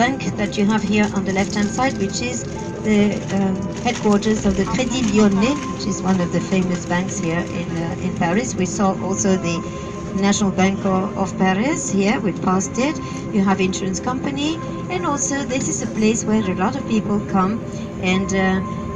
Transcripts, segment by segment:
bank that you have here on the left-hand side, which is the headquarters of the Crédit Lyonnais, which is one of the famous banks here in Paris. We saw also the National Bank of Paris here, we passed it. You have insurance company, and also this is a place where a lot of people come and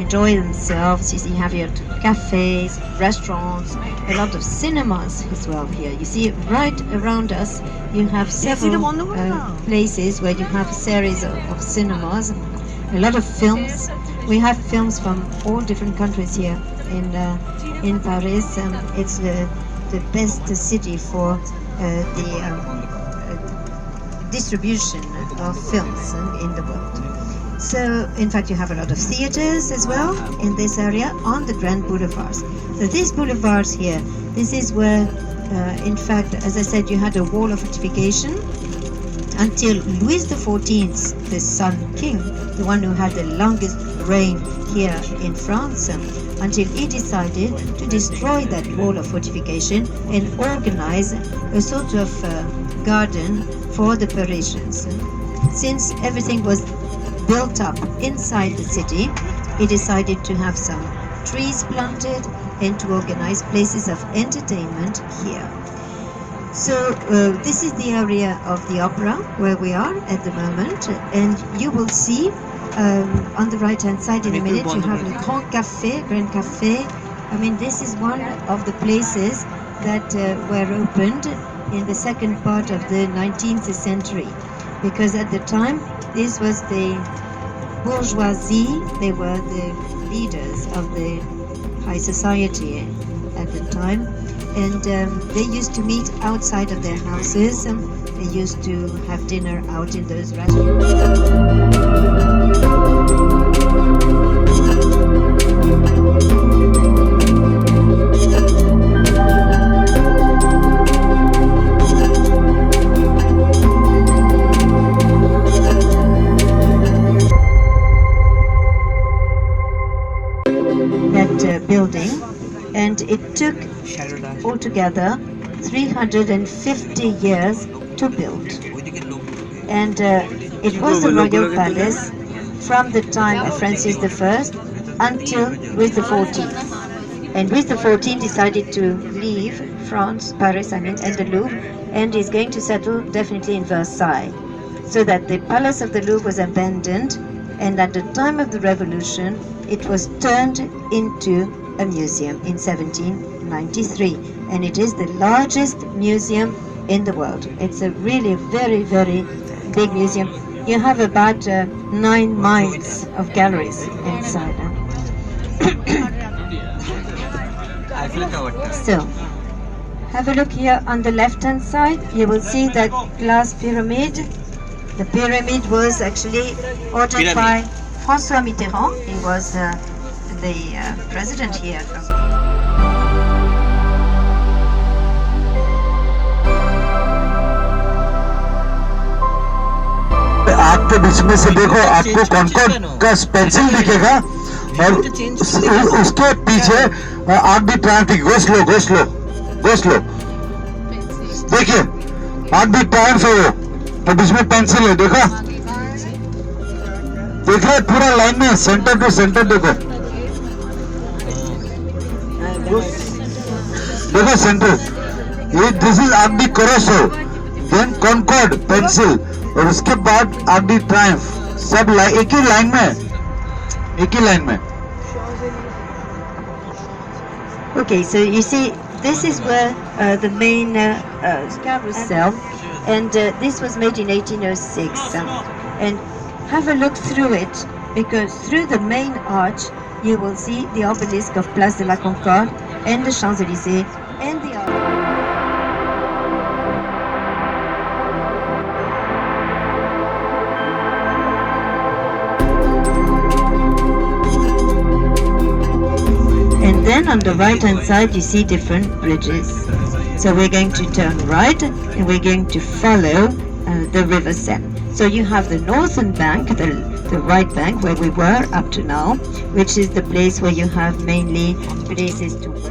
enjoy themselves. You see, you have your cafes, restaurants, a lot of cinemas as well here. You see right around us you have several places where you have a series of cinemas, a lot of films. We have films from all different countries here in Paris. It's the best city for the distribution of films in the world. So, in fact, you have a lot of theaters as well in this area on the Grand Boulevards. So these boulevards here, this is where, in fact, as I said, you had a wall of fortification until Louis XIV, the Sun King, the one who had the longest reign here in France, until he decided to destroy that wall of fortification and organize a sort of garden for the Parisians. Since everything was built up inside the city, he decided to have some trees planted and to organize places of entertainment here. So this is the area of the opera where we are at the moment, and you will see on the right hand side in a minute you have the Grand Café. I mean, this is one of the places that were opened in the second part of the 19th century, because at the time this was the bourgeoisie. They were the leaders of the high society at the time, and they used to meet outside of their houses. They used to have dinner out in those restaurants. Building, and it took altogether 350 years to build. And it was the royal palace from the time of Francis I until Louis XIV. And Louis XIV decided to leave France, Paris, and the Louvre, and is going to settle definitely in Versailles. So that the Palace of the Louvre was abandoned, and at the time of the Revolution, it was turned into a museum in 1793, and it is the largest museum in the world. It's a really very, very big museum. You have about 9 miles of galleries inside. So, have a look here on the left-hand side. You will see that glass pyramid. The pyramid was actually ordered by François Mitterrand. He was the president here. आग के बीच में से देखो, आपको Concord का pencil दिखेगा और उसके पीछे आग भी ट्रायम्फ, गोस्लो देखिए, आग भी ट्रायम्फ है वो, और बीच में पेंसिल है, देखो पूरा लाइन में सेंटर टू सेंटर देखो सेंटर, ये दिस इज आग दी कोरोसो, देन कॉन्कॉर्ड पेंसिल, और उसके बाद आग दी ट्रायम्फ, सब एक ही लाइन में. Okay, so you see, this is where the main carousel, and this was made in 1806, and have a look through it, because through the main arch you will see the obelisk of Place de la Concorde and the Champs-Élysées and the And then on the right hand side you see different bridges. So we're going to turn right and we're going to follow the River Seine. So you have the northern bank, the right bank where we were up to now, which is the place where you have mainly places to work.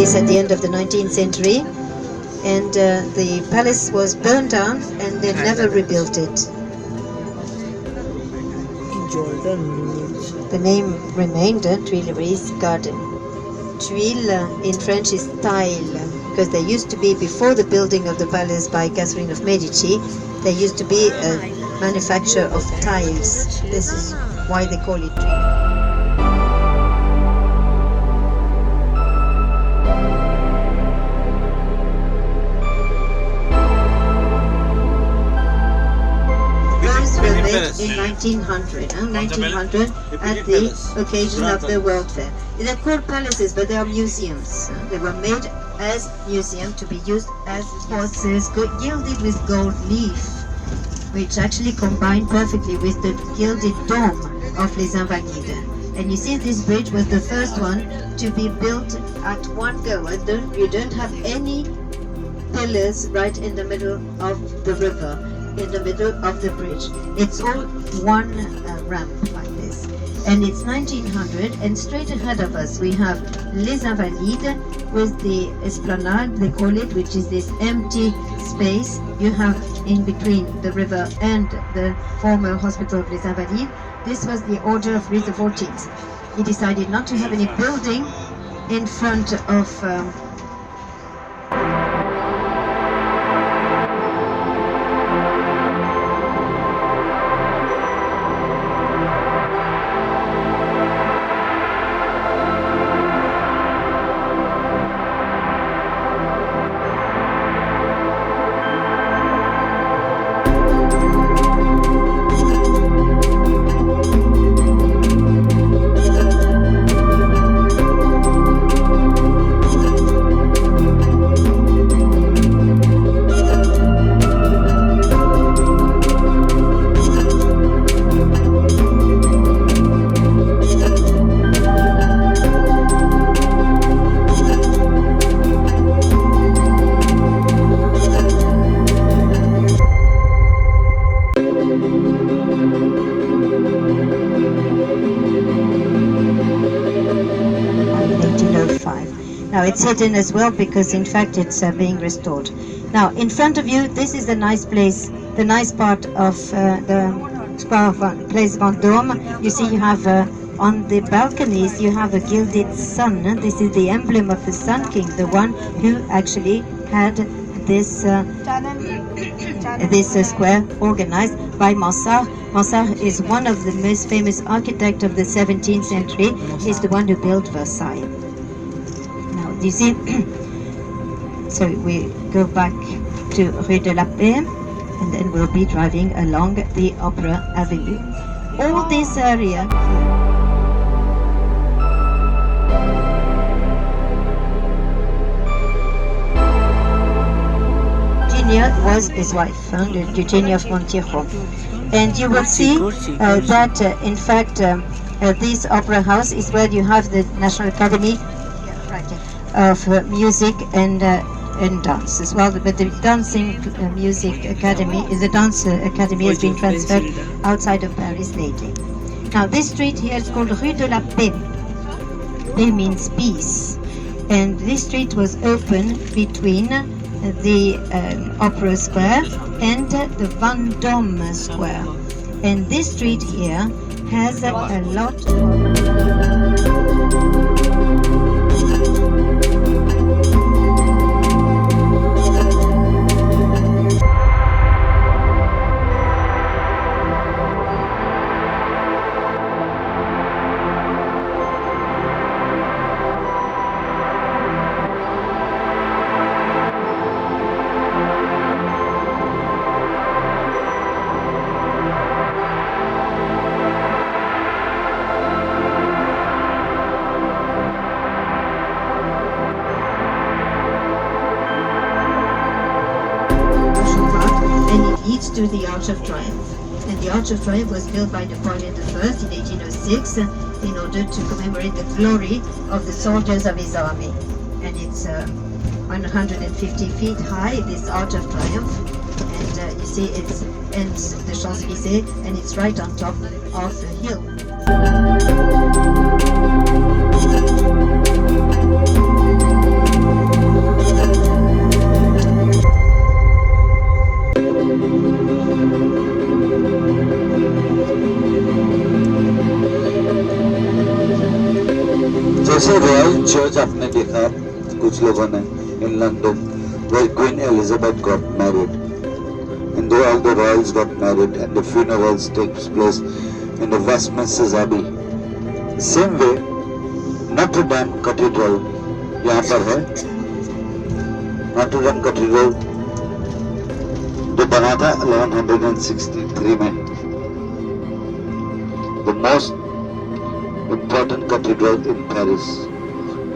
this at the end of the 19th century, and the palace was burned down and they never rebuilt it. The name remained Tuileries Garden. Tuile in French is tile, because there used to be, before the building of the palace by Catherine of Medici, there used to be a manufacture of tiles. This is why they call it Tuile. In 1900, at the occasion of the World Fair. They're called palaces, but they are museums. They were made as museums to be used as horses, gilded with gold leaf, which actually combined perfectly with the gilded dome of Les Invalides. And you see, this bridge was the first one to be built at one go. And you don't have any pillars right in the middle of the river, in the middle of the bridge. It's all one ramp like this. And it's 1900, and straight ahead of us we have Les Invalides with the esplanade, they call it, which is this empty space you have in between the river and the former hospital of Les Invalides. This was the order of Louis XIV. He decided not to have any building in front of Now it's hidden as well because in fact it's being restored. Now in front of you, this is the nice place, the nice part of the Square of Place Vendôme. You see you have on the balconies you have a gilded sun. This is the emblem of the Sun King, the one who actually had this square organized by Mansart. Mansart is one of the most famous architects of the 17th century. He's the one who built Versailles. Now, you see, so we go back to Rue de la Paix, and then we'll be driving along the Opera Avenue. All this area was his wife, Eugenia of Montijo. And you will see that, in fact, this opera house is where you have the National Academy of Music and Dance as well. But the Dancing Music Academy, the Dance Academy has been transferred outside of Paris lately. Now, this street here is called Rue de la Paix. Paix means peace. And this street was open between the Opera Square and the Vendôme Square. And this street here has a lot to the Arch of Triumph. And the Arch of Triumph was built by Napoleon I in 1806 in order to commemorate the glory of the soldiers of his army. And it's 150 feet high, this Arch of Triumph. And you see it ends the Champs-Élysées, and it's right on top of the hill. जैसे royal church आपने देखा कुछ लोगों ने in London, where Queen Elizabeth got married, and though all the royals got married and the funerals takes place in the Westminster Abbey, same way Notre Dame Cathedral यहाँ पर है. Notre Dame Cathedral जो बना था 1163 में, the most important cathedral in Paris.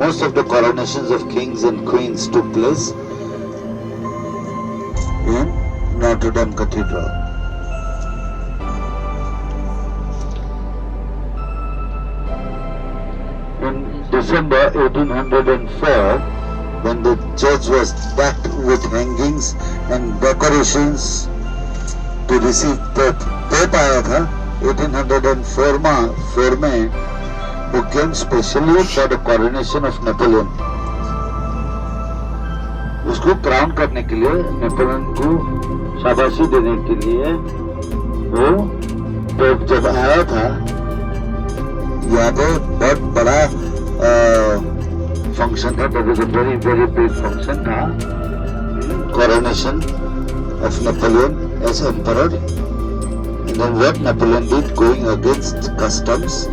Most of the coronations of kings and queens took place in Notre Dame Cathedral. In December 1804, when the church was decked with hangings and decorations to receive Pope आया था 1804 में, who came specially for the coronation of Napoleon. उसको crown करने के लिए, Napoleon को शाबाशी देने के लिए वो पोप जब आया था, यहाँ पे बहुत बड़ा फंक्शन था, वेरी वेरी बिग फंक्शन था, coronation of Napoleon as emperor. And then what Napoleon did, going against customs,